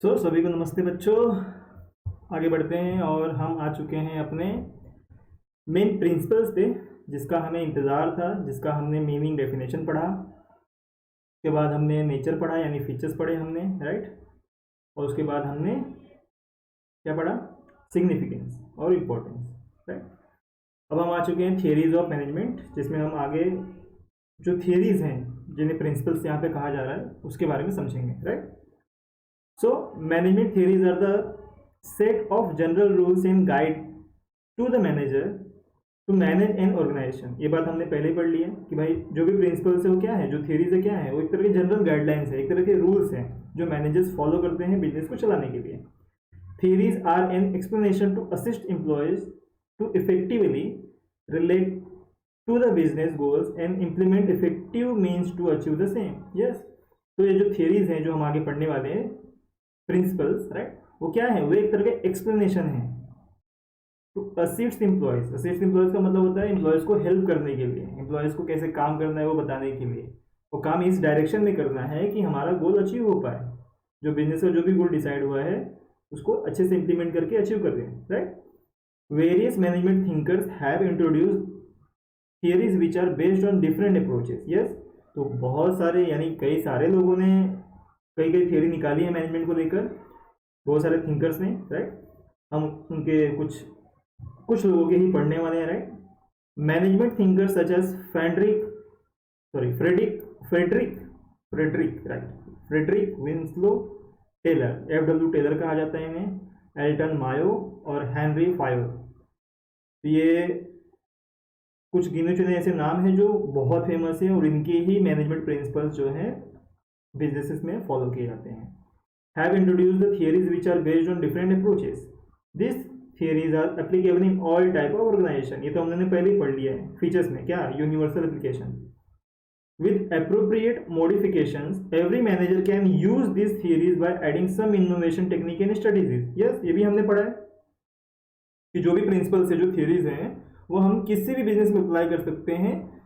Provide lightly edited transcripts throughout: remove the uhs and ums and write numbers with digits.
सभी को नमस्ते बच्चों। आगे बढ़ते हैं और हम आ चुके हैं अपने मेन प्रिंसिपल्स पे, जिसका हमें इंतज़ार था, जिसका हमने मीनिंग डेफिनेशन पढ़ा। उसके बाद हमने नेचर पढ़ा यानी फीचर्स पढ़े हमने, राइट। और उसके बाद हमने क्या पढ़ा? सिग्निफिकेंस और इम्पोर्टेंस, राइट। अब हम आ चुके हैं थियरीज ऑफ मैनेजमेंट, जिसमें हम आगे जो थियरीज हैं जिन्हें प्रिंसिपल्स यहाँ पे कहा जा रहा है उसके बारे में समझेंगे, right. So, management theories are the set of general rules and guide to the manager to manage an organization। ये बात हमने पहले ही पढ़ ली है कि भाई जो भी प्रिंसिपल्स है वो क्या है, जो थियरीज है क्या है, वो एक तरह के जनरल गाइडलाइंस है, एक तरह के रूल्स हैं जो मैनेजर्स फॉलो करते हैं बिजनेस को चलाने के लिए। Theories are an explanation to assist employees to effectively relate to the business goals and implement effective means to achieve the same. Yes, तो ये जो थियरीज हैं जो हम आगे पढ़ने वाले हैं, प्रिंसिपल्स, राइट, वो क्या है? वो एक तरह के एक्सप्लेनेशन है to assist employees. Assist employees का मतलब होता है एम्प्लॉयज को हेल्प करने के लिए, एम्प्लॉयज को कैसे काम करना है वो बताने के लिए। वो काम इस डायरेक्शन में करना है कि हमारा गोल अचीव हो पाए, जो बिजनेस का जो भी गोल डिसाइड हुआ है उसको अच्छे से इम्प्लीमेंट करके अचीव कर दें, right. Various management thinkers have introduced theories which are based on different approaches. Yes, तो बहुत सारे यानी कई सारे लोगों ने कई कई थियरी निकाली है मैनेजमेंट को लेकर, बहुत सारे थिंकर्स ने, राइट। हम उनके कुछ लोगों के ही पढ़ने वाले हैं, right. Management thinkers such as Frederick Winslow Taylor, FW Taylor कहा जाता है इन्हें, एल्टन मायो और हेनरी फायर। ये कुछ गिने चुने ऐसे नाम हैं जो बहुत फेमस हैं और इनके ही मैनेजमेंट प्रिंसिपल्स जो हैं बिजनेसेस में फॉलो किए जाते हैं। Have introduced the theories which are based on different approaches. These theories are applicable in all type of organization। ये तो हमने पहले ही पढ़ लिया है फीचर्स में, क्या? Universal application. With appropriate modifications, every manager can use these theories by adding some innovation technique and strategies। Yes, ये भी हमने पढ़ा है कि जो भी प्रिंसिपल्स है, जो थियरीज हैं, वो हम किसी भी बिजनेस में अप्लाई कर सकते हैं,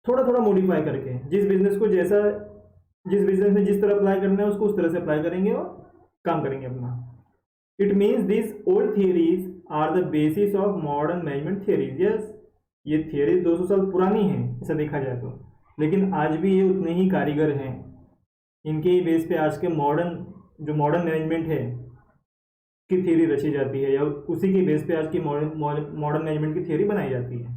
थोड़ा थोड़ा मॉडिफाई करके। जिस बिजनेस में जिस तरह अप्लाई करना है उसको उस तरह से अप्लाई करेंगे और काम करेंगे अपना। It means this old theories are the basis of modern management theories. Yes, ये थियरीज 200 साल पुरानी है ऐसा देखा जाए तो, लेकिन आज भी ये उतने ही कारीगर हैं। इनके ही बेस पे आज के मॉडर्न मैनेजमेंट है की थियरी रची जाती है, या उसी के बेस पे आज की मॉडर्न मैनेजमेंट की थियरी बनाई जाती है।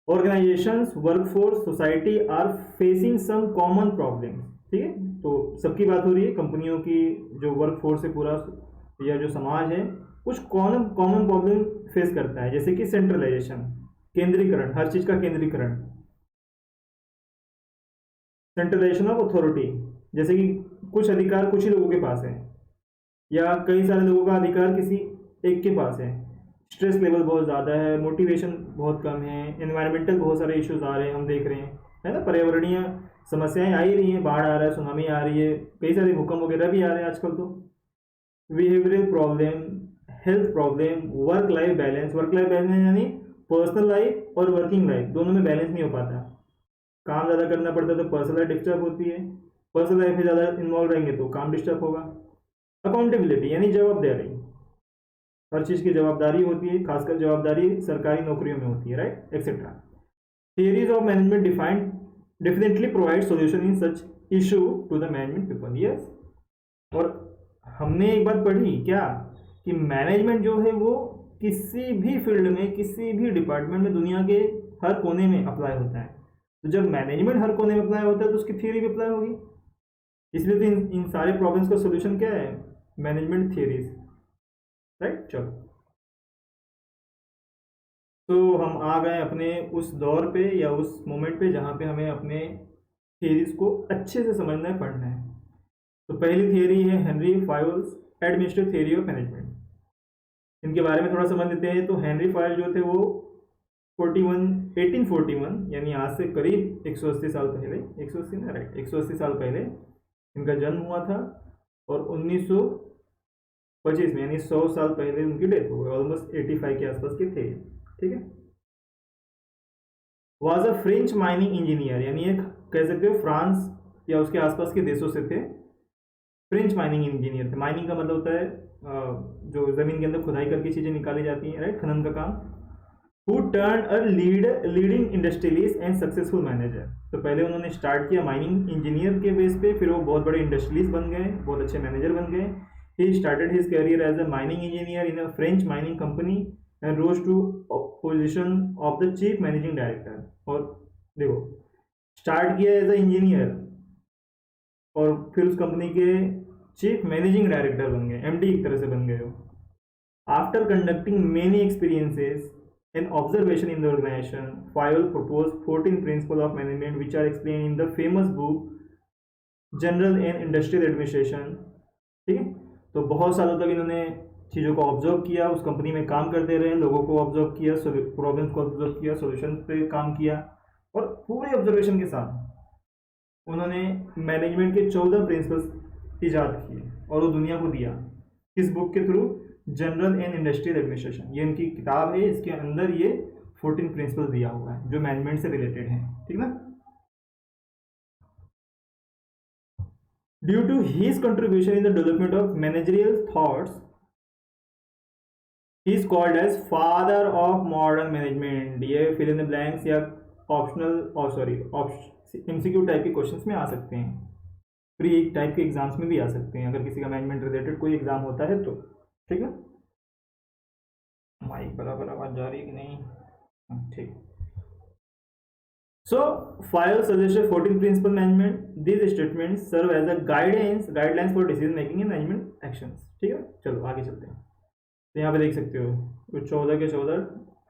Organisations, workforce, society are facing some common problems. ठीक है, तो सबकी बात हो रही है, कंपनियों की जो वर्कफोर्स है पूरा, या जो समाज है, कुछ कॉमन प्रॉब्लम फेस करता है, जैसे कि सेंट्रलाइजेशन, केंद्रीकरण, हर चीज का केंद्रीकरण, सेंट्रलाइजेशन ऑफ अथॉरिटी, जैसे कि कुछ अधिकार कुछ ही लोगों के पास है, या कई सारे लोगों का अधिकार किसी एक के पास है। स्ट्रेस लेवल बहुत ज़्यादा है, मोटिवेशन बहुत कम है, एनवायरमेंटल बहुत सारे इश्यूज आ रहे हैं, हम देख रहे हैं, है ना। पर्यावरणीय समस्याएं आ ही रही हैं, बाढ़ आ रहा है, सुनामी आ रही है, कई सारे भूकंप वगैरह भी आ रहे हैं आजकल। तो behavioural problem, health problem, work life balance यानी पर्सनल लाइफ और वर्किंग लाइफ दोनों में बैलेंस नहीं हो पाता। काम ज़्यादा करना पड़ता है तो पर्सनल लाइफ डिस्टर्ब होती है, पर्सनल लाइफ में ज़्यादा इन्वॉल्व रहेंगे तो काम डिस्टर्ब होगा। अकाउंटेबिलिटी यानी जवाबदारी, हर चीज़ की जवाबदारी होती है, खासकर जवाबदारी सरकारी नौकरियों में होती है, right, etcetera. Theories of management definitely provide solution in such issue to the management people. Yes, और हमने एक बात पढ़ी क्या, कि मैनेजमेंट जो है वो किसी भी फील्ड में, किसी भी डिपार्टमेंट में, दुनिया के हर कोने में अप्लाई होता है। तो जब मैनेजमेंट हर कोने में अप्लाई होता है तो उसकी थियरी भी अप्लाई होगी। इसलिए तो इन सारे प्रॉब्लम्स का सोल्यूशन क्या है? Management theories, right. चलो, तो हम आ गए अपने उस दौर पे या उस मोमेंट पे जहाँ पे हमें अपने थियरीज को अच्छे से समझना है, पढ़ना है। तो पहली थियरी है Henry Fayol's administrative theory of management. इनके बारे में थोड़ा समझ लेते हैं। तो हेनरी फायल जो थे वो 1841 यानी आज से करीब 180 साल पहले, 180 ना, राइट, 180 साल पहले इनका जन्म हुआ था, और 1925 में यानी 100 साल पहले उनकी डेथ हो गई, ऑलमोस्ट 85 के आसपास के थे। ठीक है, was a French mining engineer, यानी एक कह सकते हो फ्रांस या उसके आसपास के देशों से थे, फ्रेंच माइनिंग इंजीनियर थे। माइनिंग का मतलब होता है जो ज़मीन के अंदर खुदाई करके चीज़ें निकाली जाती हैं, राइट, खनन का काम। Who turn a leading industrialist and successful manager. तो पहले उन्होंने स्टार्ट किया माइनिंग इंजीनियर के बेस पे, फिर वो बहुत बड़े इंडस्ट्रियलिस्ट बन गए, बहुत अच्छे मैनेजर बन गए। He started his career as a mining engineer in a French mining company and rose to position of the chief managing director. और देखो, स्टार्ट किया एज अ इंजीनियर और फिर उस कंपनी के चीफ मैनेजिंग डायरेक्टर बन गए, एमडी एक तरह से बन गए हो। After conducting many experiences and observation in the organisation, Fayol propose 14 principle of management which are explain in the famous book general and industrial administration. ठीक है, तो बहुत सालों तक इन्होंने चीज़ों को ऑब्जर्व किया, उस कंपनी में काम करते रहे, लोगों को ऑब्जर्व किया, प्रॉब्लम्स को ऑब्जर्व किया, सोल्यूशन पे काम किया, और पूरे ऑब्जर्वेशन के साथ उन्होंने मैनेजमेंट के 14 प्रिंसिपल्स ईजाद किए और वो दुनिया को दिया। किस बुक के through? General and industrial administration, ये इनकी किताब है, इसके अंदर ये 14 प्रिंसिपल्स दिया हुआ है जो मैनेजमेंट से रिलेटेड है। ठीक ना? Due to his contribution in the development of managerial thoughts, he is called as father of modern management. ये फिल इन द ब्लैंक्स या ऑप्शनल एमसीक्यू टाइप के क्वेश्चंस में आ सकते हैं, प्री टाइप के एग्जाम्स में भी आ सकते हैं अगर किसी का मैनेजमेंट रिलेटेड कोई एग्जाम होता है तो। ठीक है, माइक बराबर आवाज जा रही है कि नहीं? ठीक। So Fayol suggested 14 principle management, these statements serve as a guidelines for decision making and management actions. ठीक है, चलो आगे चलते हैं। तो यहाँ पे देख सकते हो वो 14 के 14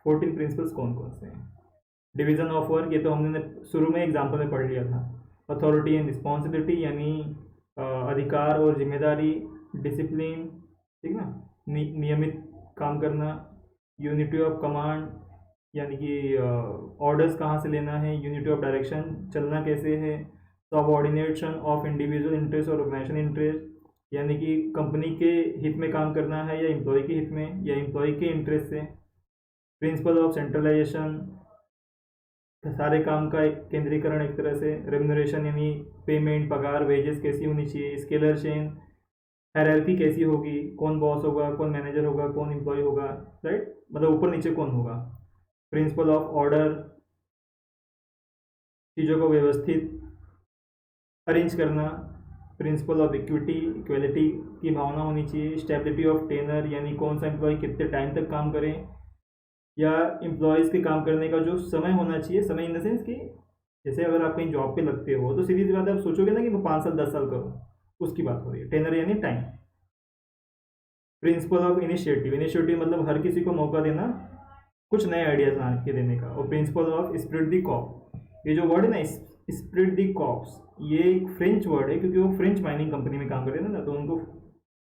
14 प्रिंसिपल्स कौन कौन से हैं। डिवीजन ऑफ वर्क, ये तो हमने शुरू में एग्जाम्पल में पढ़ लिया था। अथॉरिटी एंड रिस्पॉन्सिबिलिटी, यानी अधिकार और जिम्मेदारी। डिसिप्लिन, ठीक ना, नियमित काम करना। यूनिटी ऑफ कमांड, यानी कि ऑर्डर्स कहाँ से लेना है। यूनिटी ऑफ डायरेक्शन, चलना कैसे है। सबऑर्डिनेशन ऑफ इंडिविजुअल इंटरेस्ट और ऑर्गेनाइजेशन इंटरेस्ट, यानी कि कंपनी के हित में काम करना है या एम्प्लॉय के हित में या एम्प्लॉय के इंटरेस्ट से। प्रिंसिपल ऑफ सेंट्रलाइजेशन, सारे काम का एक केंद्रीकरण एक तरह से। रेम्यूनरेशन, यानी पेमेंट, पगार, वेजेस कैसी होनी चाहिए। स्केलर चेन, हायरार्की कैसी होगी, कौन बॉस होगा, कौन मैनेजर होगा, कौन एम्प्लॉय होगा, राइट, मतलब ऊपर नीचे कौन होगा। प्रिंसिपल ऑफ ऑर्डर, चीज़ों को व्यवस्थित अरेंज करना। प्रिंसिपल ऑफ इक्वलिटी की भावना होनी चाहिए। स्टेबिलिटी ऑफ टेनर, यानी कौन सा एम्प्लॉय कितने टाइम तक काम करें, या एम्प्लॉयज़ के काम करने का जो समय होना चाहिए। समय इन द सेंस कि जैसे अगर आप कहीं जॉब पे लगते हो तो सीधी सी बात है, आप सोचोगे ना कि मैं 5 साल 10 साल करूँ, उसकी बात हो रही है। टेनर यानी टाइम। प्रिंसिपल ऑफ इनिशिएटिव मतलब हर किसी को मौका देना कुछ नए आइडियाज ला के देने का। और principle of esprit de corps, ये जो वर्ड है ना स्प्रिट द कॉप्स, ये एक फ्रेंच वर्ड है क्योंकि वो फ्रेंच माइनिंग कंपनी में काम करते थे ना, तो उनको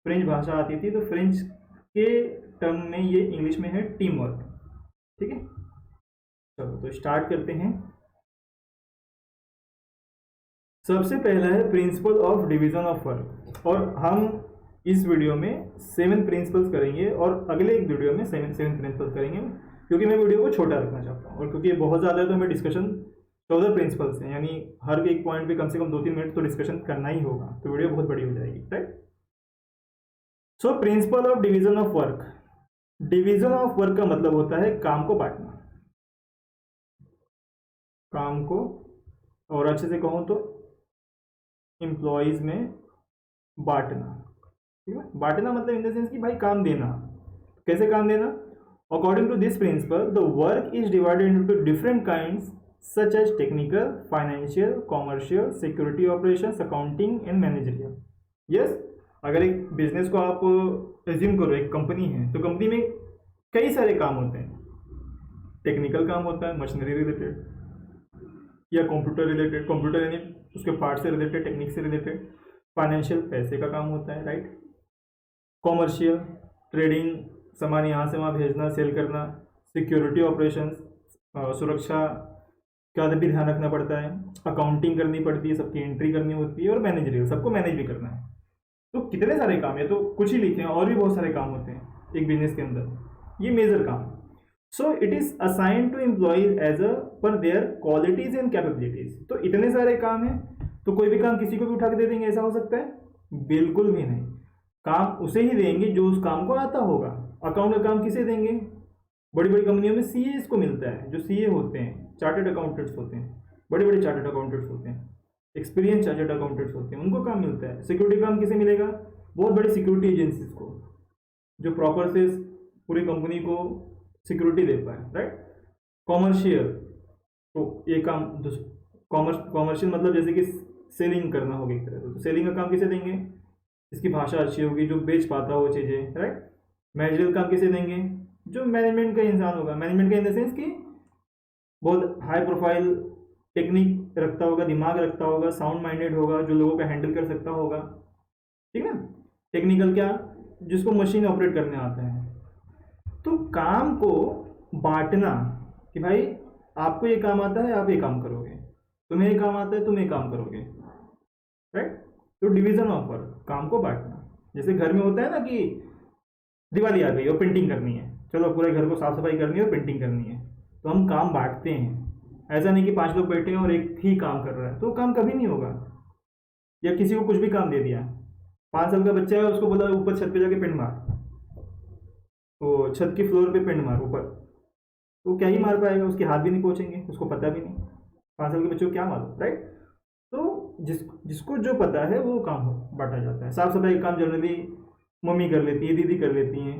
फ्रेंच भाषा आती थी, तो फ्रेंच के टर्म में ये इंग्लिश में है टीम वर्क। ठीक है, चलो तो स्टार्ट करते हैं। सबसे पहला है principle of division of work, और हम इस वीडियो में 7 प्रिंसिपल्स करेंगे और अगले एक वीडियो में 7 प्रिंसिपल्स करेंगे, क्योंकि मैं वीडियो को छोटा रखना चाहता हूँ और क्योंकि ये बहुत ज़्यादा है तो हमें डिस्कशन 14 प्रिंसिपल्स हैं, यानी हर एक पॉइंट पे कम से कम 2-3 मिनट तो डिस्कशन करना ही होगा, तो वीडियो बहुत बड़ी हो जाएगी, right. So principle of division of work. Division of work का मतलब होता है काम को बांटना, काम को, और अच्छे से कहूँ तो एम्प्लॉयज़ में बांटना। ठीक है, बांटना मतलब इन द सेंस कि भाई काम देना। कैसे काम देना? According to this principle the work is divided into different kinds such as technical, financial, commercial, security operations, accounting and managerial. Yes, अगर एक बिजनेस को आप एज्यूम करो, एक कंपनी है, तो कंपनी में कई सारे काम होते हैं। टेक्निकल काम होता है, मशीनरी रिलेटेड या कंप्यूटर रिलेटेड, कंप्यूटर यानी उसके पार्ट से रिलेटेड, टेक्निक से रिलेटेड। फाइनेंशियल, पैसे का काम होता है, राइट। कॉमर्शियल, ट्रेडिंग, सामान यहाँ से वहाँ भेजना, सेल करना। सिक्योरिटी ऑपरेशंस, सुरक्षा का भी ध्यान रखना पड़ता है। अकाउंटिंग करनी पड़ती है, सबकी एंट्री करनी होती है। और मैनेजरियल, सबको मैनेज भी करना है। तो कितने सारे काम है, तो कुछ ही लिखे हैं, और भी बहुत सारे काम होते हैं एक बिजनेस के अंदर, ये मेजर काम। So it is assigned to employees as a per their qualities and capabilities. तो इतने सारे काम हैं, तो कोई भी काम किसी को भी उठा के दे देंगे, ऐसा हो सकता है? बिल्कुल भी नहीं। काम उसे ही देंगे जो उस काम को आता होगा। अकाउंट का काम किसे देंगे? बड़ी बड़ी कंपनियों में सीए को मिलता है, जो सीए होते हैं, चार्टर्ड अकाउंटेंट्स होते हैं, बड़े बड़े चार्टर्ड अकाउंटेंट्स होते हैं, एक्सपीरियंस चार्टर्ड अकाउंटेंट्स होते हैं, उनको काम मिलता है। सिक्योरिटी काम किसे मिलेगा? बहुत बड़ी सिक्योरिटी एजेंसीज को, जो प्रॉपर से पूरी कंपनी को सिक्योरिटी दे पाए, राइट। कॉमर्शियल, तो ये काम कॉमर्शियल मतलब जैसे कि सेलिंग करना होगा एक तरह से, तो सेलिंग का काम किसे देंगे? इसकी भाषा अच्छी होगी, जो बेच पाता हो चीज़ें, राइट। मैनेजरियल काम किसे देंगे? जो मैनेजमेंट का इंसान होगा, मैनेजमेंट का इन द सेंस कि बहुत हाई प्रोफाइल टेक्निक रखता होगा, दिमाग रखता होगा, साउंड माइंडेड होगा, जो लोगों का हैंडल कर सकता होगा, ठीक है ना। टेक्निकल क्या? जिसको मशीन ऑपरेट करने आता है। तो काम को बांटना कि भाई आपको ये काम आता है, आप ये काम करोगे, तुम्हें ये काम आता है, तुम ये काम करोगे, राइट। तो डिवीजन ऑफ वर्क, काम को बांटना। जैसे घर में होता है ना कि दिवाली आ गई और पेंटिंग करनी है, चलो पूरे घर को साफ सफाई करनी है और पेंटिंग करनी है, तो हम काम बांटते हैं। ऐसा नहीं कि 5 लोग बैठे हैं और एक ही काम कर रहा है, तो काम कभी नहीं होगा। या किसी को कुछ भी काम दे दिया, 5 साल का बच्चा है, उसको बोला ऊपर छत पे जाके पेंट मार, तो छत की फ्लोर पे पेंट मार ऊपर, तो क्या ही मार पाएगा? उसके हाथ भी नहीं पहुंचेंगे, उसको पता भी नहीं। 5 साल के बच्चे को क्या मालूम, राइट। तो जिसको जो पता है वो काम बांटा जाता है। साफ सफाई का काम जनरली मम्मी कर लेती है, दीदी कर लेती हैं,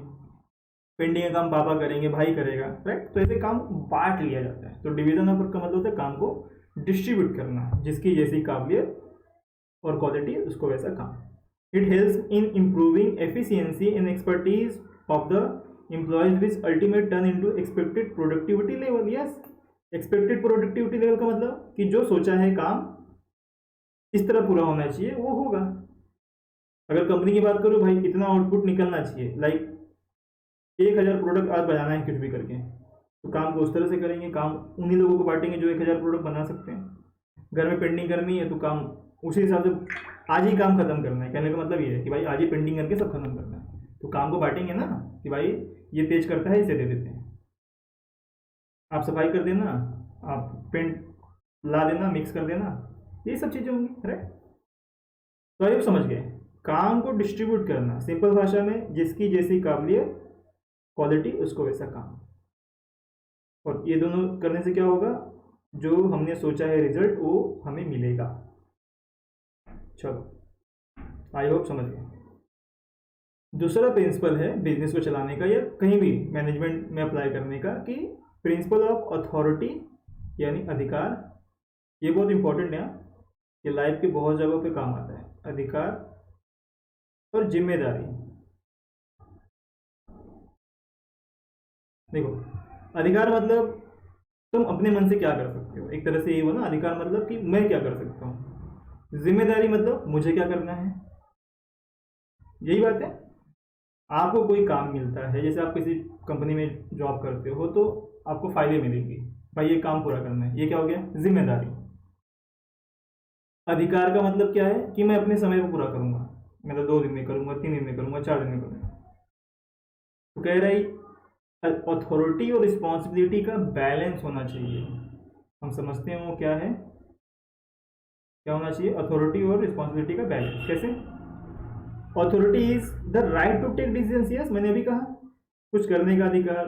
पेंटिंग का काम पापा करेंगे, भाई करेगा, राइट। तो ऐसे काम बांट लिया जाता है। तो डिवीजन ऑफ वर्क का मतलब होता है काम को डिस्ट्रीब्यूट करना, जिसकी जैसी काबिलियत और क्वालिटी उसको वैसा काम। It helps in improving efficiency in expertise of the employees which ultimate turn into expected productivity level. Yes, expected productivity level का मतलब कि जो सोचा है काम इस तरह पूरा होना चाहिए, वो होगा। अगर कंपनी की बात करूँ, भाई इतना आउटपुट निकलना चाहिए, लाइक 1000 प्रोडक्ट आज बनाना है कुछ भी करके, तो काम को उस तरह से करेंगे। काम उन्हीं लोगों को बांटेंगे जो 1000 प्रोडक्ट बना सकते हैं। घर में पेंटिंग करनी है तो काम उसी हिसाब से आज ही काम खत्म करना है। कहने का मतलब ये है कि भाई आज ही पेंटिंग करके सब खत्म करना है, तो काम को बांटेंगे ना कि भाई ये तेज करता है, इसे दे देते हैं, आप सफाई कर देना, आप पेंट ला देना, मिक्स कर देना, ये सब चीज़ें होंगी, राइट। तो आप समझ गए, काम को डिस्ट्रीब्यूट करना, सिंपल भाषा में जिसकी जैसी काबिलियत, क्वालिटी, उसको वैसा काम। और ये दोनों करने से क्या होगा? जो हमने सोचा है रिजल्ट वो हमें मिलेगा। चलो, आई होप समझ गए। दूसरा प्रिंसिपल है बिजनेस को चलाने का या कहीं भी मैनेजमेंट में अप्लाई करने का, कि प्रिंसिपल ऑफ अथॉरिटी यानी अधिकार। ये बहुत इंपॉर्टेंट है, ये लाइफ के बहुत जगहों पे काम आता है। अधिकार और जिम्मेदारी। देखो, अधिकार मतलब तुम अपने मन से क्या कर सकते हो, एक तरह से ये हो ना। अधिकार मतलब कि मैं क्या कर सकता हूँ। जिम्मेदारी मतलब मुझे क्या करना है, यही बात है। आपको कोई काम मिलता है, जैसे आप किसी कंपनी में जॉब करते हो तो आपको फायदे मिलेंगे, भाई ये काम पूरा करना है, ये क्या हो गया? जिम्मेदारी। अधिकार का मतलब क्या है कि मैं अपने समय को पूरा करूंगा, मतलब 2 दिन में करूंगा, 3 दिन में करूंगा, 4 दिन में करूंगा। तो कह रहा है अथॉरिटी और रिस्पॉन्सिबिलिटी का बैलेंस होना चाहिए। हम समझते हैं वो क्या है, क्या होना चाहिए? अथॉरिटी और रिस्पॉन्सिबिलिटी का बैलेंस। कैसे? Authority is the right to take decisions. Yes, मैंने अभी कहा, कुछ करने का अधिकार,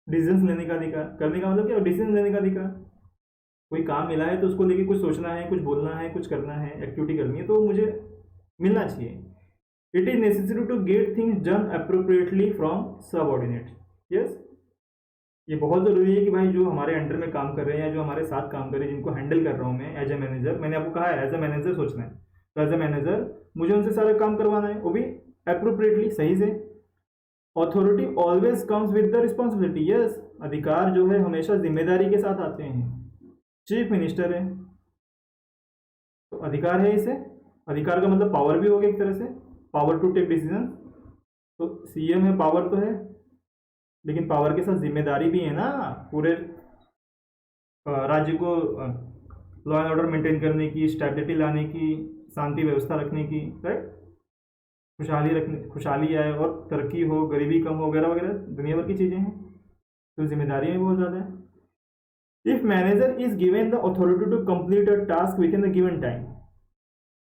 डिसीजंस लेने का अधिकार। करने का मतलब क्या? डिसीजन लेने का अधिकार। कोई काम मिला है तो उसको लेके कुछ सोचना है, कुछ बोलना है, कुछ करना है, एक्टिविटी करनी है, तो मुझे मिलना चाहिए। It is necessary to get things done appropriately from subordinate. Yes, ये बहुत ज़रूरी है कि भाई जो हमारे अंडर में काम कर रहे हैं या जो हमारे साथ काम कर रहे हैं, जिनको हैंडल कर रहा हूँ मैं एज ए मैनेजर, मैंने आपको कहा है एज ए मैनेजर सोचना है, तो एज ए मैनेजर मुझे उनसे सारा काम करवाना है, वो भी अप्रोप्रिएटली, सही से। Authority always comes with the responsibility. Yes, अधिकार जो है हमेशा जिम्मेदारी के साथ आते हैं। चीफ मिनिस्टर है तो अधिकार है इसे। अधिकार का मतलब पावर भी हो गया एक तरह से, पावर टू टेक डिसीजन। तो सीएम है, पावर तो है, लेकिन पावर के साथ जिम्मेदारी भी है ना, पूरे राज्य को लॉ एंड ऑर्डर मेंटेन करने की, स्टेबिलिटी लाने की, शांति व्यवस्था रखने की, राइट। खुशहाली आए और तरक्की हो, गरीबी कम हो, वगैरह वगैरह दुनिया भर की चीज़ें हैं। तो जिम्मेदारी भी बहुत ज़्यादा है। If manager is given the authority to complete a task within the given time,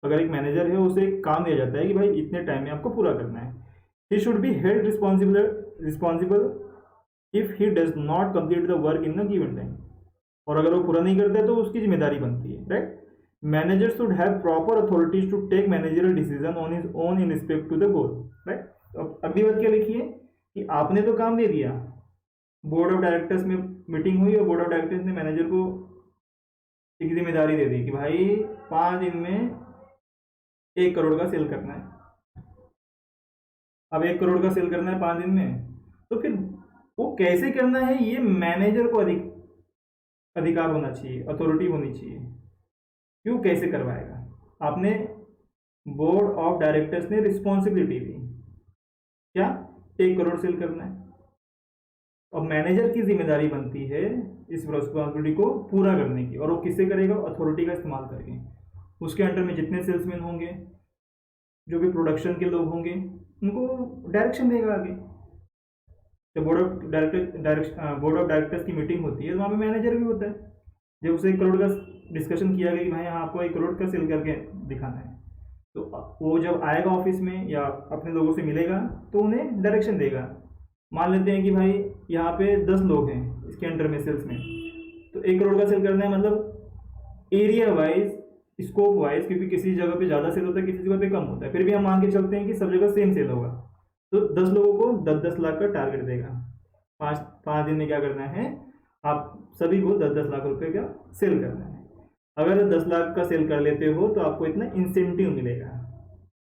अगर एक मैनेजर है उसे एक काम दिया जाता है कि भाई इतने टाइम में आपको पूरा करना है, he should be held responsible if he does not complete the work in the given time. और अगर वो पूरा नहीं करता है तो उसकी जिम्मेदारी बनती है, right. Manager should have proper authorities to take managerial decision on his own in respect to the goal, right. तो अब अगली बात क्या लिखी है कि आपने तो काम दे दिया, बोर्ड ऑफ डायरेक्टर्स में मीटिंग हुई और बोर्ड ऑफ डायरेक्टर्स ने मैनेजर को एक जिम्मेदारी दे दी कि भाई 5 दिन में 1 करोड़ का सेल करना है। अब 1 करोड़ का सेल करना है 5 दिन में, तो फिर वो कैसे करना है ये मैनेजर को अधिकार होना चाहिए, अथॉरिटी होनी चाहिए। क्यों, कैसे करवाएगा? आपने बोर्ड ऑफ डायरेक्टर्स ने रिस्पॉन्सिबिलिटी दी, क्या 1 करोड़ सेल करना है। अब मैनेजर की जिम्मेदारी बनती है इस रिस्पॉन्सिबिलिटी को पूरा करने की, और वो किससे करेगा? अथॉरिटी का इस्तेमाल करके। उसके अंडर में जितने सेल्समैन होंगे, जो भी प्रोडक्शन के लोग होंगे, उनको डायरेक्शन देगा आगे। जब बोर्ड ऑफ डायरेक्टर्स की मीटिंग होती है तो वहाँ पे मैनेजर भी होता है। जब उसे 1 करोड़ का डिस्कशन किया गया कि भाई हाँ आपको 1 करोड़ का सेल करके दिखाना है, तो वो जब आएगा ऑफिस में या अपने लोगों से मिलेगा तो उन्हें डायरेक्शन देगा। मान लेते हैं कि भाई यहाँ पे 10 लोग हैं इसके अंडर में सेल्स में, तो 1 करोड़ का सेल करना है, मतलब एरिया वाइज, स्कोप वाइज, क्योंकि किसी जगह पे ज़्यादा सेल होता है, किसी जगह पे कम होता है, फिर भी हम मान के चलते हैं कि सब जगह सेम सेल होगा। तो 10 लोगों को 10-10 लाख का टारगेट देगा। 5 दिन में क्या करना है, आप सभी को 10-10 लाख रुपए का सेल करना है। अगर 10 लाख का सेल कर लेते हो तो आपको इतना इंसेंटिव मिलेगा।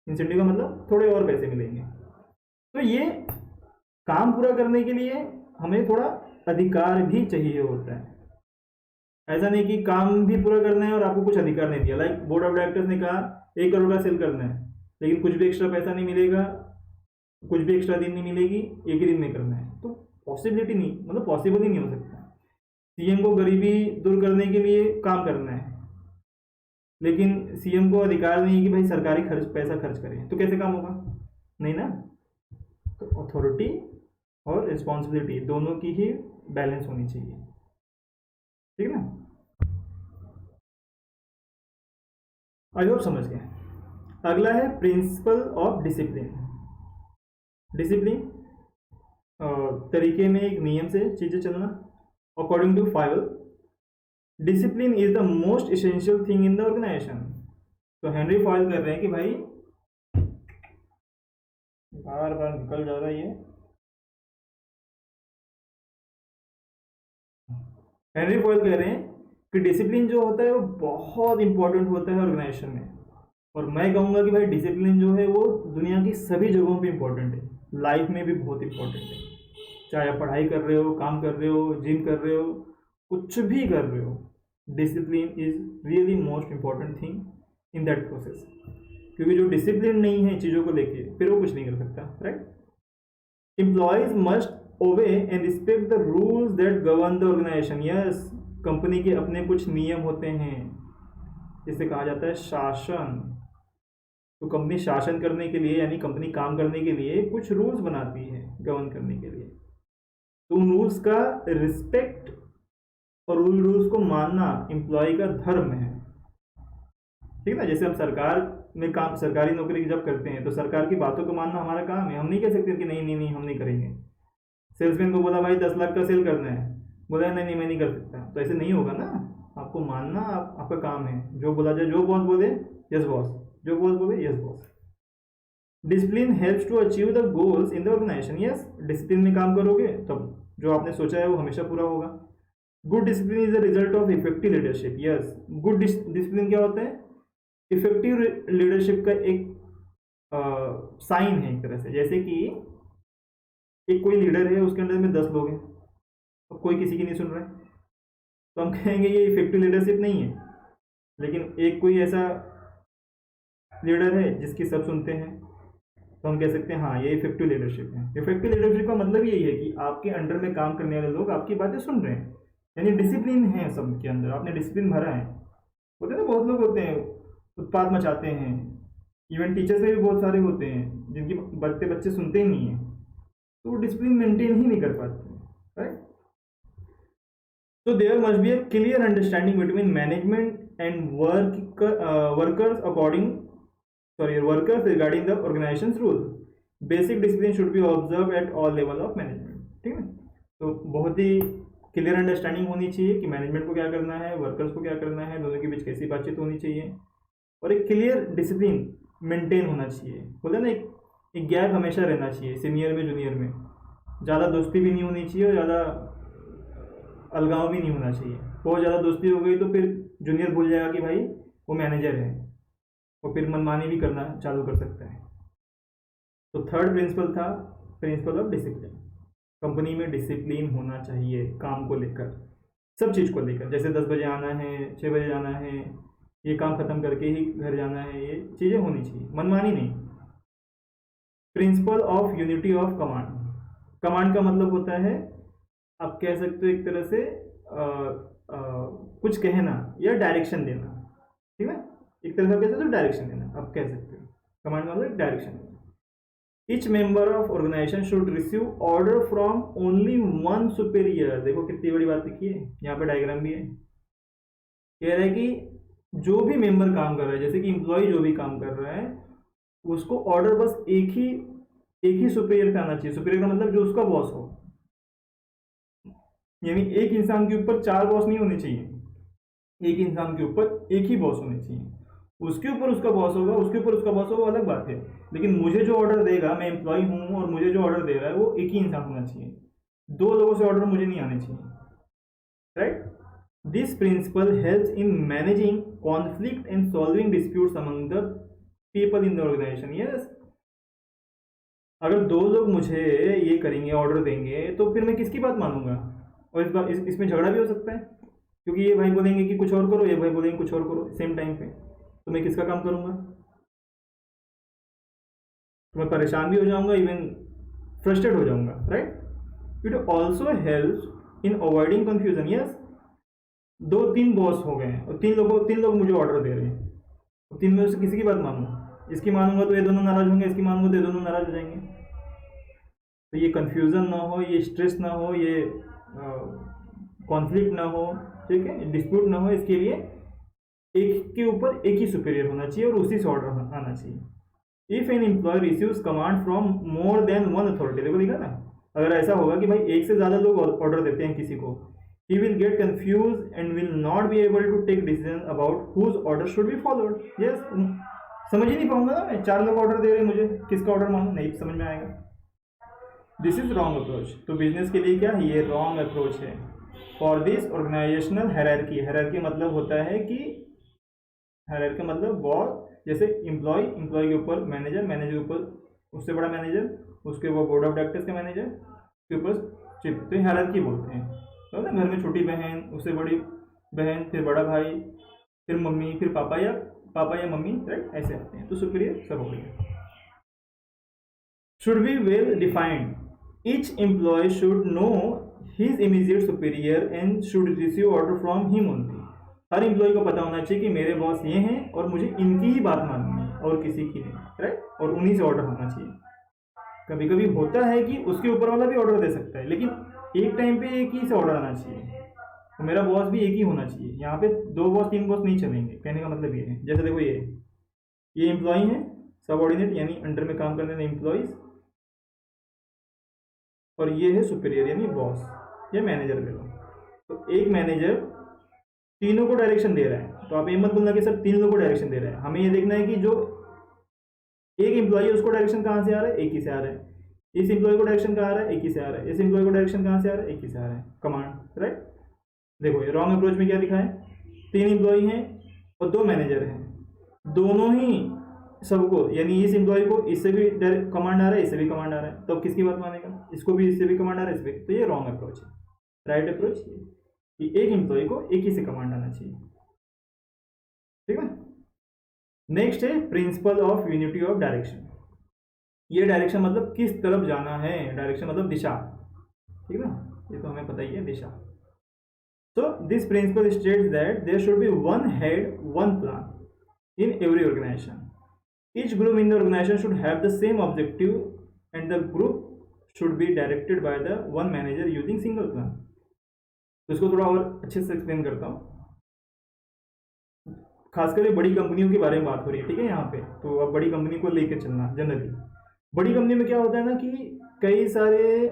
इंसेंटिव का मतलब थोड़े और पैसे मिलेंगे। तो ये काम पूरा करने के लिए हमें थोड़ा अधिकार भी चाहिए होता है। ऐसा नहीं कि काम भी पूरा करना है और आपको कुछ अधिकार नहीं दिया। लाइक बोर्ड ऑफ डायरेक्टर्स ने कहा 1 करोड़ का सेल करना है, लेकिन कुछ भी एक्स्ट्रा पैसा नहीं मिलेगा, कुछ भी एक्स्ट्रा दिन नहीं मिलेगी, एक ही दिन में करना है, तो पॉसिबिलिटी नहीं, मतलब पॉसिबल ही नहीं हो सकता। सीएम को गरीबी दूर करने के लिए काम करना है, लेकिन सीएम को अधिकार नहीं है कि भाई सरकारी पैसा खर्च करें, तो कैसे काम होगा? नहीं ना। तो अथॉरिटी और रिस्पॉन्सिबिलिटी दोनों की ही बैलेंस होनी चाहिए, ठीक है ना। आई होप समझ गए। अगला है प्रिंसिपल ऑफ डिसिप्लिन। डिसिप्लिन तरीके में एक नियम से चीज़ें चलना। According to Fayol, discipline is the most essential thing in the organization. तो हेनरी फॉयल कर रहे हैं कि भाई बार बार निकल जा रहा है ये। हेनरी फॉयल कह रहे हैं कि डिसिप्लिन जो होता है वो बहुत इंपॉर्टेंट होता है ऑर्गेनाइजेशन में। और मैं कहूँगा कि भाई डिसिप्लिन जो है वो दुनिया की सभी जगहों पे इंपॉर्टेंट है, लाइफ में भी बहुत इंपॉर्टेंट है। चाहे आप पढ़ाई कर रहे हो, काम कर रहे हो, जिम कर रहे हो, कुछ भी कर रहे हो, discipline is really most important thing in that process. क्योंकि जो डिसिप्लिन नहीं है चीज़ों को लेके, फिर वो कुछ नहीं कर सकता, right. Employees must obey and respect the rules that govern the organisation. Yes, company के अपने कुछ नियम होते हैं, जिसे कहा जाता है शासन। तो कंपनी शासन करने के लिए, यानी कंपनी काम करने के लिए कुछ रूल्स बनाती है गवर्न करने के लिए। तो उन रूल्स का रिस्पेक्ट और उन रूल्स को मानना एम्प्लॉय का धर्म है, ठीक है ना। जैसे हम सरकार में काम, सरकारी नौकरी जब करते हैं तो सरकार की बातों को मानना हमारा काम है। हम नहीं कह सकते कि नहीं नहीं नहीं हम नहीं करेंगे। सेल्समैन को बोला भाई 10 लाख का सेल करना है, बोला नहीं नहीं मैं नहीं कर सकता, तो ऐसे नहीं होगा ना। आपको मानना आपका काम है। जो बोला जाए, जो बॉस बोले यस बॉस, जो बॉस बोले yes boss. Discipline helps to achieve the goals in the organisation. Yes, discipline में काम करोगे तब जो आपने सोचा है वो हमेशा पूरा होगा। Good discipline is the result of effective leadership. Yes, good discipline क्या होता है? इफेक्टिव लीडरशिप का एक साइन है एक तरह से। जैसे कि एक कोई लीडर है, उसके अंदर में 10 लोग हैं, अब कोई किसी की नहीं सुन रहा है, तो हम कहेंगे ये इफेक्टिव लीडरशिप नहीं है। लेकिन एक कोई ऐसा लीडर है जिसकी सब सुनते हैं, तो हम कह सकते हैं हाँ ये इफेक्टिव लीडरशिप है। इफेक्टिव लीडरशिप का मतलब यही है कि आपके अंडर में काम करने वाले लोग आपकी बातें सुन रहे हैं, यानी डिसिप्लिन है सबके अंदर, आपने डिसिप्लिन भरा है। होते हैं ना, बहुत लोग होते हैं उत्पाद मचाते हैं, इवन टीचर्स में भी बहुत सारे होते हैं जिनकी बच्चे सुनते ही नहीं हैं, तो वो डिसिप्लिन मेंटेन ही नहीं कर पाते, राइट। तो there must be a clear understanding between management and workers regarding the organization's rule. Basic discipline should be observed at all level of management. ठीक है, तो बहुत ही क्लियर अंडरस्टैंडिंग होनी चाहिए कि मैनेजमेंट को क्या करना है, वर्कर्स को क्या करना है, दोनों के बीच कैसी बातचीत होनी चाहिए, और एक क्लियर डिसिप्लिन मेंटेन होना चाहिए. बोले ना, एक गैप हमेशा रहना चाहिए सीनियर में जूनियर में. ज़्यादा दोस्ती भी नहीं होनी चाहिए और ज़्यादा अलगाव भी नहीं होना चाहिए. बहुत ज़्यादा दोस्ती हो गई तो फिर जूनियर भूल जाएगा कि भाई वो मैनेजर है, और फिर मनमानी भी करना चालू कर सकता है. तो थर्ड प्रिंसिपल था प्रिंसिपल ऑफ डिसिप्लिन. कंपनी में डिसिप्लिन होना चाहिए काम को लेकर, सब चीज़ को लेकर. जैसे 10 बजे आना है, 6 बजे जाना है, ये काम ख़त्म करके ही घर जाना है, ये चीज़ें होनी चाहिए, मनमानी नहीं. Principle of unity of command. Command का मतलब होता है, आप कह सकते हो एक तरह से कुछ कहना या डायरेक्शन देना. ठीक है, एक तरह से आप कह सकते हो डायरेक्शन देना, आप कह सकते हो. कमांड का मतलब डायरेक्शन देना. Each member of organization should receive order from only one superior. देखो कितनी बड़ी बात लिखी है, यहाँ पे डायग्राम भी है. कह रहा है कि जो भी मेंबर काम कर रहा है, जैसे कि एम्प्लॉय जो भी काम कर रहा है, उसको ऑर्डर बस एक ही सुपीरियर पे आना चाहिए. सुपीरियर का मतलब जो उसका बॉस हो, यानी एक इंसान के ऊपर 4 बॉस नहीं होने चाहिए. एक इंसान के ऊपर एक ही बॉस होने चाहिए. उसके ऊपर उसका बॉस होगा, उसके ऊपर उसका बॉस होगा, अलग बात है. लेकिन मुझे जो ऑर्डर देगा, मैं एम्प्लॉय हूँ और मुझे जो ऑर्डर दे रहा है वो एक ही इंसान होना चाहिए. 2 लोगों से ऑर्डर मुझे नहीं आने चाहिए. Right. This principle helps in managing conflict and solving disputes among the people in the organisation. Yes, अगर 2 लोग मुझे ये करेंगे, ऑर्डर देंगे, तो फिर मैं किसकी बात मानूंगा? और इसमें झगड़ा भी हो सकता है, क्योंकि ये भाई बोलेंगे कि कुछ और करो, ये भाई बोलेंगे कुछ और करो सेम टाइम पे, तो मैं किसका काम करूंगा? तो मैं परेशान भी हो जाऊंगा, इवन फ्रस्ट्रेट हो जाऊंगा. Right. It also helps in avoiding confusion. Yes, 2-3 boss हो गए हैं और 3 लोग मुझे ऑर्डर दे रहे हैं, तो 3 में से किसी की बात मानूंगा? इसकी मानूंगा तो ये दोनों नाराज होंगे, इसकी मानूंगा तो ये दोनों नाराज हो जाएंगे. तो ये कंफ्यूजन ना हो, ये स्ट्रेस ना हो, ये कॉन्फ्लिक्ट ना हो, ठीक है, डिस्प्यूट ना हो, इसके लिए एक के ऊपर एक ही सुपीरियर होना चाहिए और उसी से ऑर्डर आना चाहिए. If an employee receives command from more than one authority, देखो लिखा ना, अगर ऐसा होगा कि भाई एक से ज़्यादा लोग ऑर्डर देते हैं किसी को, he will get confused and will not be able to take decision about whose order should be followed. Yes, समझ ही नहीं पाऊंगा ना मैं, 4 लोग ऑर्डर दे रहे हैं मुझे, किसका ऑर्डर मानूं? नहीं समझ में आएगा. This is wrong approach. तो बिजनेस के लिए क्या है, ये रॉन्ग अप्रोच है. फॉर दिस ऑर्गेनाइजेशनल हायरार्की मतलब होता है कि हायरार्की मतलब बॉस, जैसे एम्प्लॉय के ऊपर मैनेजर के ऊपर उससे बड़ा मैनेजर, उसके ऊपर बोर्ड ऑफ डायरेक्टर्स का मैनेजर, उसके ऊपर चीफ. तो हायरार्की बोलते हैं. तो ना घर में छोटी बहन, उससे बड़ी बहन, फिर बड़ा भाई, फिर मम्मी, फिर पापा या मम्मी. राइट, ऐसे आते हैं. तो सुपीरियर सब हो गया. Should be well defined. Each employee should know his immediate superior and should receive order from him only. हर एम्प्लॉय को पता होना चाहिए कि मेरे बॉस ये हैं और मुझे इनकी ही बात माननी है और किसी की नहीं. राइट. और उन्हीं से ऑर्डर होना चाहिए. कभी कभी होता है कि उसके ऊपर वाला भी ऑर्डर दे सकता है, लेकिन एक टाइम पे एक ही से ऑर्डर आना चाहिए. तो मेरा बॉस भी एक ही होना चाहिए. यहाँ पे 2 बॉस 3 बॉस नहीं चलेंगे. कहने का मतलब ये है, जैसे देखो ये एम्प्लॉय है, सबऑर्डिनेट यानी अंडर में काम करने वाले एम्प्लॉयज, और ये है सुपीरियर यानी बॉस या मैनेजर ले लो. तो एक मैनेजर तीनों को डायरेक्शन दे रहा है. तो आप ये मत बोलना कि सर 3 लोगों को डायरेक्शन दे रहा है. हमें ये देखना है कि जो एक एम्प्लॉय है उसको डायरेक्शन कहाँ से आ रहा है, एक ही से आ रहा है. इस एम्प्लॉय को डायरेक्शन कहाँ आ रहा है, एक ही से आ रहा है. इस एम्प्लॉय को डायरेक्शन कहाँ से आ रहा है, एक ही से आ रहा है. कमांड. राइट. देखो ये रॉन्ग अप्रोच में क्या दिखा है, 3 एम्प्लॉय हैं और 2 मैनेजर हैं, दोनों ही सबको, यानी इस एम्प्लॉय को इससे भी कमांड आ रहा है, इससे भी कमांड आ रहा है, तो अब किसकी बात मानेगा? इसको भी इससे भी कमांड आ रहा है, इस पर. तो ये रॉन्ग अप्रोच है. राइट अप्रोच कि एक एम्प्लॉय को एक ही से कमांड आना चाहिए. ठीक है. नेक्स्ट है principle of unity of direction. ये डायरेक्शन मतलब किस तरफ जाना है, डायरेक्शन मतलब दिशा. ठीक है ना, ये तो हमें पता ही है, दिशा. So this principle states that there should be one head, one plan in every organization. Each group in the organization should have the same objective and the group should be directed by the one manager using single plan. तो इसको थोड़ा और अच्छे से explain करता हूँ. खासकर बड़ी कंपनियों के बारे में बात हो रही है, ठीक है यहाँ पे। तो अब बड़ी कंपनी को लेकर चलना, जनरली बड़ी कंपनी में क्या होता है ना कि कई सारे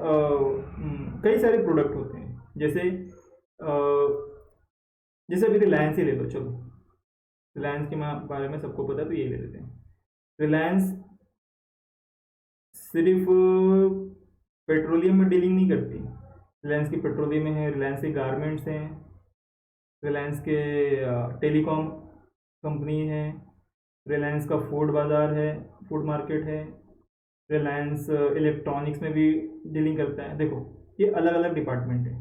प्रोडक्ट होते हैं। जैसे अभी रिलायंस ही ले लो, चलो रिलायंस के बारे में सबको पता है, तो ये ले लेते हैं। रिलायंस सिर्फ पेट्रोलियम में डीलिंग नहीं करती। रिलायंस की पेट्रोलियम में है, रिलायंस के गारमेंट्स हैं, रिलायंस के टेलीकॉम कंपनी है, रिलायंस का फूड बाज़ार है, फूड मार्केट है, रिलायंस इलेक्ट्रॉनिक्स में भी डीलिंग करता है। देखो ये अलग अलग डिपार्टमेंट है,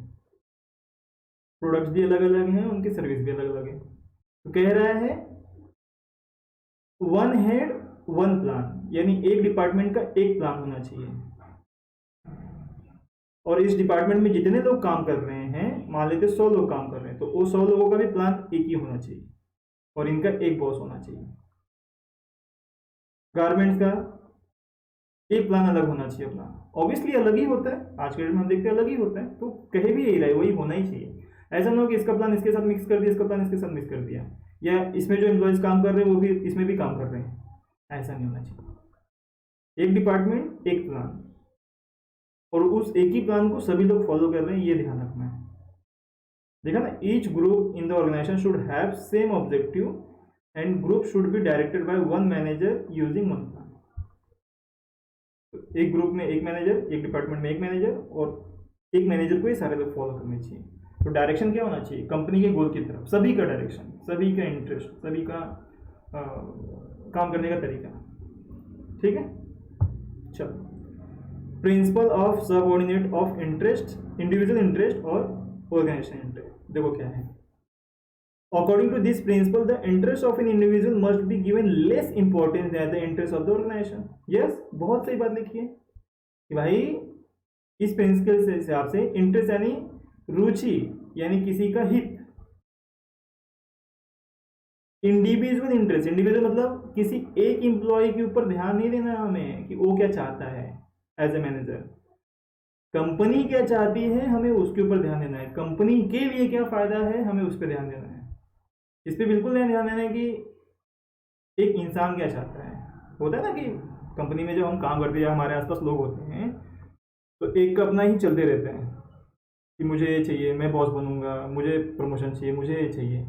प्रोडक्ट्स भी अलग अलग हैं, उनकी सर्विस भी अलग अलग है। तो कह रहा है वन हेड वन प्लान, यानी एक डिपार्टमेंट का एक प्लान होना चाहिए। और इस डिपार्टमेंट में जितने लोग काम कर रहे हैं, मान लेते 100 लोग काम कर रहे हैं, तो वो 100 लोगों का भी प्लान एक ही होना चाहिए और इनका एक बॉस होना चाहिए। गारमेंट्स का एक प्लान अलग होना चाहिए अपना, ऑब्वियसली अलग ही होता है, आज के डेट में हम देखते हैं अलग ही होता है। तो कहे भी यही रहे, वही होना ही चाहिए। ऐसा ना हो कि इसका प्लान इसके साथ मिक्स कर दिया, इसका प्लान इसके साथ मिक्स कर दिया, या इसमें जो एम्प्लॉयज काम कर रहे हैं वो भी इसमें भी काम कर रहे हैं, ऐसा नहीं होना चाहिए। एक डिपार्टमेंट एक प्लान, और उस एक ही प्लान को सभी लोग फॉलो कर रहे हैं, ये ध्यान रखना है। देखा ना, each group in the organisation should have same objective and group should be directed by one manager using one plan. एक ग्रुप में एक मैनेजर, एक डिपार्टमेंट में एक मैनेजर, और एक मैनेजर को ये सारे लोग फॉलो करने चाहिए। तो डायरेक्शन क्या होना चाहिए? कंपनी के गोल की तरफ, सभी का डायरेक्शन, सभी का इंटरेस्ट, सभी का काम करने का तरीका, ठीक है। चलो, principle of subordinate of interest, individual interest और ऑर्गेनाइजेशन इंटरेस्ट। देखो क्या है, according to this principle the interest of an individual must be given less importance than the interest of the organisation. Yes, बहुत सही बात लिखी है कि भाई इस प्रिंसिपल से हिसाब से इंटरेस्ट यानी रुचि, यानी किसी का हित, इंडिविजुअल इंटरेस्ट, इंडिविजुअल मतलब किसी एक एम्प्लॉय के ऊपर ध्यान नहीं देना हमें कि वो क्या चाहता है एज ए मैनेजर, कंपनी क्या चाहती है हमें उसके ऊपर ध्यान देना है, कंपनी के लिए क्या फायदा है हमें उस पर ध्यान देना है। इस पर बिल्कुल नहीं ध्यान देना है कि एक इंसान क्या चाहता है। होता है ना कि कंपनी में जब हम काम करते हैं, हमारे आसपास लोग होते हैं, तो एक का अपना ही चलते रहते हैं कि मुझे ये चाहिए, मैं बॉस बनूंगा, मुझे प्रमोशन चाहिए, मुझे ये चाहिए।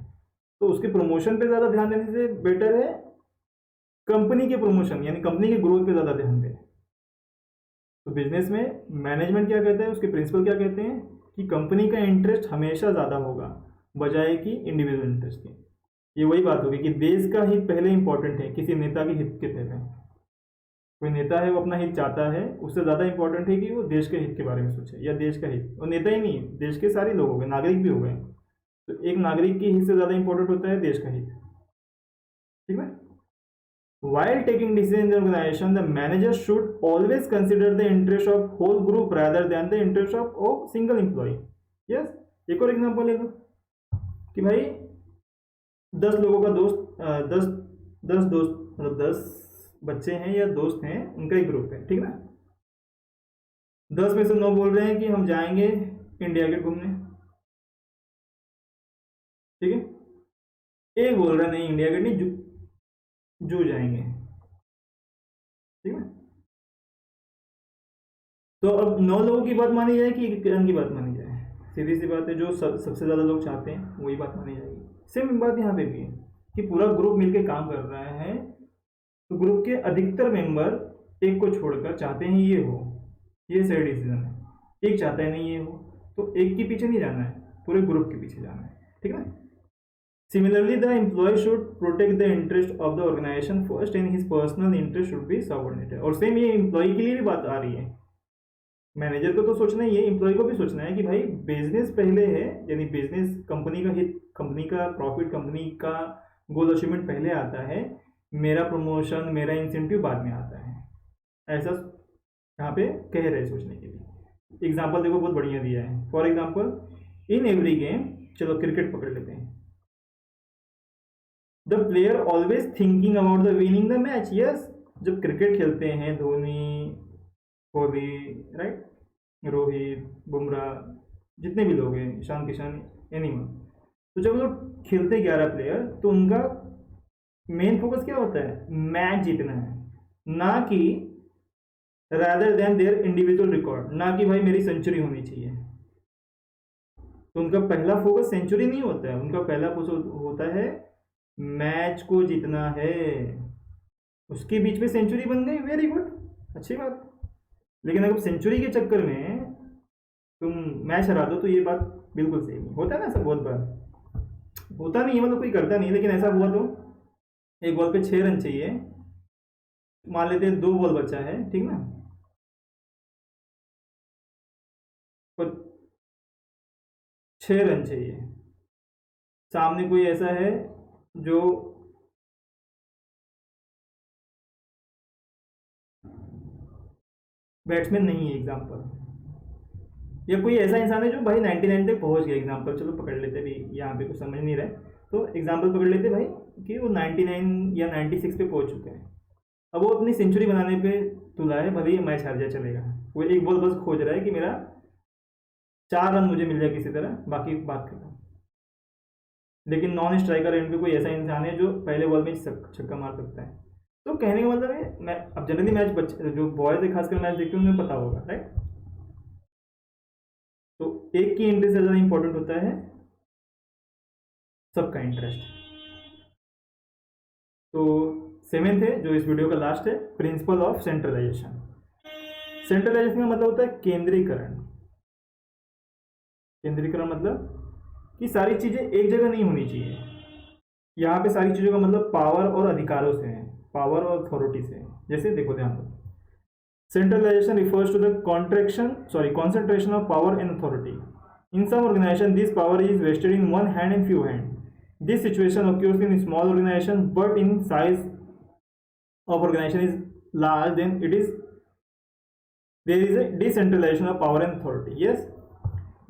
तो उसके प्रमोशन पे ज़्यादा ध्यान देने से बेटर है कंपनी के प्रमोशन यानी कंपनी के ग्रोथ पे ज़्यादा ध्यान दें। तो बिजनेस में मैनेजमेंट क्या कहता है, उसके प्रिंसिपल क्या कहते हैं कि कंपनी का इंटरेस्ट हमेशा ज़्यादा होगा बजाय कि इंडिविजुअल इंटरेस्ट की। ये वही बात होगी कि देश का हित पहले इंपॉर्टेंट है किसी नेता के हित के पहले। कोई नेता है वो अपना हित चाहता है, उससे ज़्यादा इंपॉर्टेंट है कि वो देश के हित के बारे में सोचे, या देश का हित, और नेता ही नहीं, देश के सारे लोग हो गए, नागरिक भी हो गए। तो एक नागरिक के हित से ज़्यादा इंपॉर्टेंट होता है देश का हित, ठीक है। While taking decision in the organization, the manager should always consider the interest of whole group rather than the interest of single employee. Yes, एक और एग्जांपल ले लो कि भाई 10 लोगों का दोस्त, 10 दोस्त मतलब 10 बच्चे हैं या दोस्त हैं, उनका एक ग्रुप है, ठीक है ना। 10 में से 9 बोल रहे हैं कि हम जाएंगे इंडिया गेट घूमने, ठीक है। एक बोल रहा है नहीं इंडिया गेट नहीं, जू जाएंगे, ठीक है। तो अब 9 लोगों की बात मानी जाए कि एक जन की बात मानी जाए? सीधी सी बात है, जो सबसे ज़्यादा लोग चाहते हैं वही बात मानी जाएगी। सेम बात यहाँ पे भी है कि पूरा ग्रुप मिलकर काम कर रहा है, तो ग्रुप के अधिकतर मेंबर एक को छोड़कर चाहते हैं ये हो, ये सही डिसीजन है। एक चाहता है नहीं ये हो, तो एक के पीछे नहीं जाना है, पूरे ग्रुप के पीछे जाना है, ठीक है ना। Similarly, the employee should protect the interest of the organization first and his personal interest should be subordinated। और सेम ये एम्प्लॉय के लिए भी बात आ रही है। मैनेजर को तो सोचना ही है, एम्प्लॉय को भी सोचना है कि भाई बिजनेस पहले है, यानी बिजनेस, कंपनी का हित, कंपनी का प्रॉफिट, कंपनी का गोल अचीवमेंट पहले आता है, मेरा प्रमोशन, मेरा इंसेंटिव बाद में आता है। ऐसा यहाँ पे कह रहे सोचने के लिए। एग्जाम्पल देखो बहुत बढ़िया दिया है। For example in every game, चलो क्रिकेट पकड़ लेते हैं, the player always thinking about the winning the match. Yes, जब क्रिकेट खेलते हैं धोनी, कोहली, राइट, रोहित, बुमराह, जितने भी लोग हैं, ईशान किशन, एनीवन, तो जब लोग खेलते 11 प्लेयर, तो उनका मेन फोकस क्या होता है, मैच जीतना है, ना कि rather than their individual record, ना कि भाई मेरी सेंचुरी होनी चाहिए। तो उनका पहला फोकस सेंचुरी नहीं होता है, उनका पहला फोकस होता है मैच को जीतना है। उसके बीच में सेंचुरी बन गई, वेरी गुड, अच्छी बात। लेकिन अगर सेंचुरी के चक्कर में तुम मैच हरा दो तो ये बात बिल्कुल सही नहीं होता है ना। ऐसा बहुत बार होता नहीं है, मतलब कोई करता नहीं, लेकिन ऐसा हुआ तो एक बॉल पे 6 रन चाहिए, मान लेते हैं 2 बॉल बचा है, ठीक ना, और 6 रन चाहिए, सामने कोई ऐसा है जो बैट्समैन नहीं है एग्जाम्पल, या कोई ऐसा इंसान है जो भाई 99 तक पहुंच गया एग्जाम्पल, चलो पकड़ लेते भी, यहाँ पे कुछ समझ नहीं रहा है तो एग्जाम्पल पकड़ लेते भाई कि वो 99 या 96 पे पहुंच चुके हैं। अब वो अपनी सेंचुरी बनाने पे तुला है, भले ही मैच हार जाए चलेगा, वो एक बॉल बस खोज रहा है कि मेरा 4 रन मुझे मिल जाए किसी तरह, बाकी बात खत्म। लेकिन नॉन स्ट्राइकर एंड पे कोई ऐसा इंसान है जो पहले बॉल में छक्का मार सकता है। तो कहने का मतलब है, मैं अब जनरली मैच बच्चे जो बॉयज है खासकर मैच देखते हैं उन्हें पता होगा, राइट। तो एक की इंटरेस्ट ज़्यादा इंपॉर्टेंट होता है सबका इंटरेस्ट। तो सेवेंथ है जो इस वीडियो का लास्ट है, प्रिंसिपल ऑफ सेंट्रलाइजेशन। सेंट्रलाइजेशन का मतलब होता है केंद्रीकरण। केंद्रीकरण मतलब कि सारी चीज़ें एक जगह नहीं होनी चाहिए। यहाँ पे सारी चीज़ों का मतलब पावर और अधिकारों से है, पावर और अथॉरिटी से है। जैसे देखो ध्यान दो, centralization refers to the concentration of power and authority. In some organization, this power is vested in one hand and few hands. This situation occurs in small organizations, but in size of organization is large, then there is a decentralization of power and authority. Yes,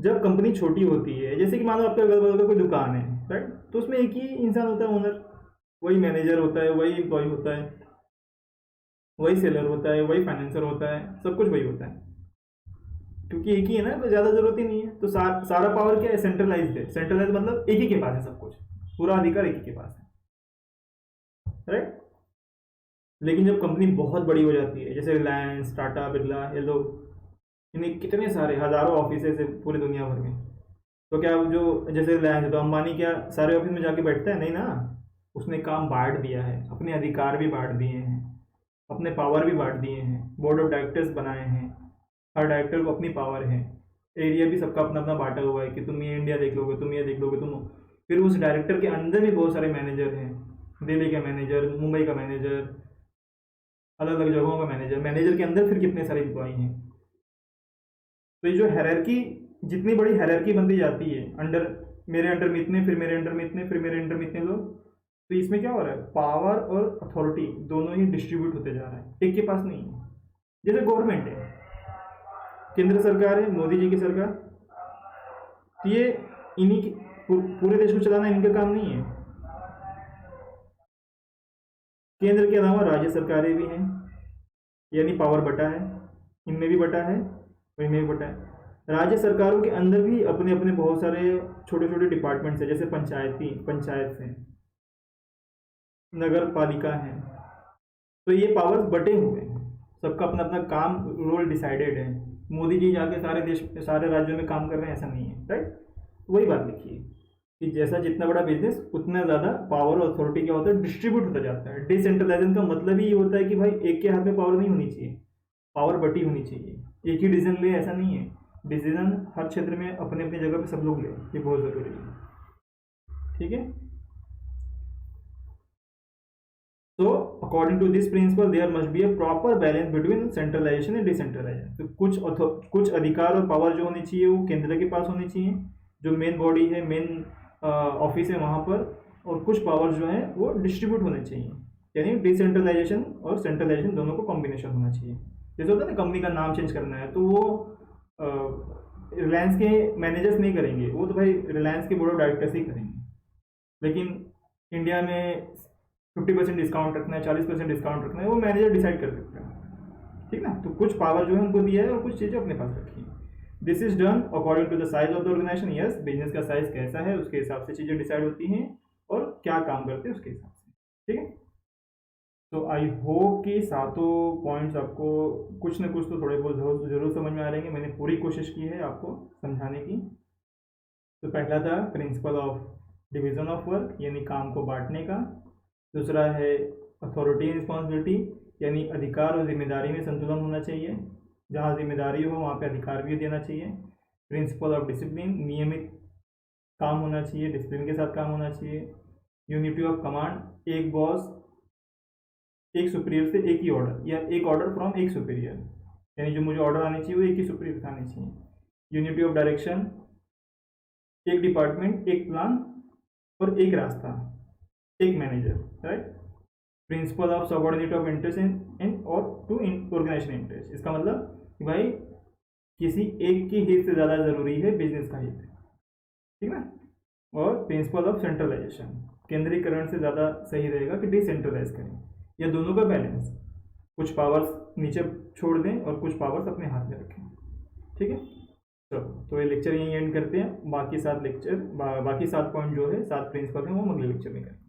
जब company छोटी होती है, जैसे कि मान लो आपके अगल बगल का कोई दुकान है, राइट, तो उसमें एक ही इंसान होता है, ओनर, वही मैनेजर होता है, वही एम्प्लॉय होता है, वही सेलर होता है, वही फाइनेंसर होता है, सब कुछ वही होता है, क्योंकि एक ही है ना, तो ज़्यादा जरूरत ही नहीं है। तो सारा पावर क्या है, सेंट्रलाइज्ड है। सेंट्रलाइज मतलब एक ही के पास है सब कुछ, पूरा अधिकार एक ही के पास है, राइट। लेकिन जब कंपनी बहुत बड़ी हो जाती है, जैसे रिलायंस, टाटा, बिरला, ये लोग, इन्हें कितने सारे हज़ारों ऑफिस है पूरी दुनिया भर में, तो क्या जो जैसे रिलायंस है तो अंबानी क्या सारे ऑफिस में जाके बैठता है, नहीं ना, उसने काम बांट दिया है, अपने अधिकार भी बांट दिए हैं, अपने पावर भी बांट दिए हैं, बोर्ड ऑफ डायरेक्टर्स बनाए हैं, हर डायरेक्टर को अपनी पावर है, एरिया भी सबका अपना अपना बांटा हुआ है कि तुम ये इंडिया देख लोगे, तुम ये देख लोगे, तुम फिर उस डायरेक्टर के अंदर भी बहुत सारे मैनेजर हैं, दिल्ली का मैनेजर, मुंबई का मैनेजर, अलग अलग जगहों का मैनेजर, मैनेजर के अंदर फिर कितने सारे एम्प्लॉई हैं। तो ये जो हायरार्की, जितनी बड़ी हायरार्की बनती जाती है, मेरे अंडर में इतने, फिर मेरे अंडर में इतने, फिर मेरे अंडर में इतने लोग, तो इसमें क्या हो रहा है, पावर और अथॉरिटी दोनों ही डिस्ट्रीब्यूट होते जा रहा है, एक के पास नहीं है। जैसे गवर्नमेंट है, केंद्र सरकार है, मोदी जी की सरकार, तो ये इन्हीं की पूरे देश को चलाना इनका काम नहीं है। केंद्र के अलावा राज्य सरकारें भी हैं, यानी पावर बटा है, इनमें भी बटा है और इनमें भी बटा है। राज्य सरकारों के अंदर भी अपने अपने बहुत सारे छोटे छोटे डिपार्टमेंट्स हैं, जैसे पंचायत हैं, नगर पालिका हैं। तो ये पावर्स बटे हुए हैं, सबका अपना अपना काम, रोल डिसाइडेड है। मोदी जी जाके सारे राज्यों में काम कर रहे हैं, ऐसा नहीं है, राइट। वही बात लिखिए कि जैसा जितना बड़ा बिजनेस उतना ज़्यादा पावर और अथॉरिटी क्या होता है, डिस्ट्रीब्यूट होता जाता है। डिसेंट्रलाइजेशन का मतलब ही ये होता है कि भाई एक के हाथ में पावर नहीं होनी चाहिए, पावर बटी होनी चाहिए, एक ही डिसीजन ले ऐसा नहीं है, डिसीजन हर क्षेत्र में अपने अपनी जगह पे सब लोग ले, ये बहुत ज़रूरी है, ठीक है। So, according to this principle, there must be a proper balance between centralization and decentralization. तो कुछ अधिकार और पावर जो होनी चाहिए वो केंद्र के पास होनी चाहिए, जो मेन बॉडी है, मेन ऑफिस है वहाँ पर, और कुछ पावर जो है वो डिस्ट्रीब्यूट होने चाहिए, यानी डिसेंट्रलाइजेशन और सेंट्रलाइजेशन दोनों को कॉम्बिनेशन होना चाहिए। जैसे होता है ना, कंपनी का नाम चेंज करना है तो वो रिलायंस के मैनेजर्स नहीं करेंगे, वो तो भाई रिलायंस के बोर्ड ऑफ डायरेक्टर्स ही करेंगे। लेकिन इंडिया में 50% डिस्काउंट रखना है, 40% डिस्काउंट रखना है, वो मैनेजर डिसाइड कर सकता है, ठीक ना। तो कुछ पावर जो है उनको दिया है और कुछ चीज़ें अपने पास रखी है। This is done according to the size of the organisation. Yes, business का साइज कैसा है उसके हिसाब से चीज़ें डिसाइड होती हैं और क्या काम करते हैं उसके हिसाब से, ठीक है। तो आई होप कि सातों पॉइंट्स आपको कुछ न कुछ तो थोड़े बहुत ज़रूर समझ में आ रहे हैं। मैंने पूरी कोशिश की है आपको समझाने की। तो पहला था principle of division of work, यानी काम को बांटने का। दूसरा है अथॉरिटी एंड रिस्पॉन्सिबिलिटी, यानी अधिकार और जिम्मेदारी में संतुलन होना चाहिए। जहाँ जिम्मेदारी हो वहाँ पे अधिकार भी देना चाहिए। प्रिंसिपल ऑफ डिसिप्लिन, नियमित काम होना चाहिए, डिसिप्लिन के साथ काम होना चाहिए। यूनिटी ऑफ कमांड, एक बॉस एक सुपीरियर से एक ही ऑर्डर, या एक ऑर्डर फ्रॉम एक सुपीरियर, यानी जो मुझे ऑर्डर आनी चाहिए वो एक ही सुपीरियर से आनी चाहिए। यूनिटी ऑफ डायरेक्शन, एक डिपार्टमेंट एक प्लान और एक रास्ता, एक manager, right. Principal of subordinate of interest in और टू ऑर्गेनाइजेशन इंटरेस्ट, इसका मतलब कि भाई किसी एक की हित से ज़्यादा ज़रूरी है बिजनेस का हित, ठीक है। और प्रिंसिपल ऑफ सेंट्रलाइजेशन, केंद्रीकरण से ज़्यादा सही रहेगा कि डिसेंट्रलाइज करें, या दोनों का बैलेंस, कुछ पावर्स नीचे छोड़ दें और कुछ पावर्स अपने हाथ में रखें, ठीक है। तो ये लेक्चर यहीं एंड करते हैं। बाकी 7 पॉइंट जो है 7 प्रिंसिपल हैं वो हम अगले लेक्चर में करेंगे।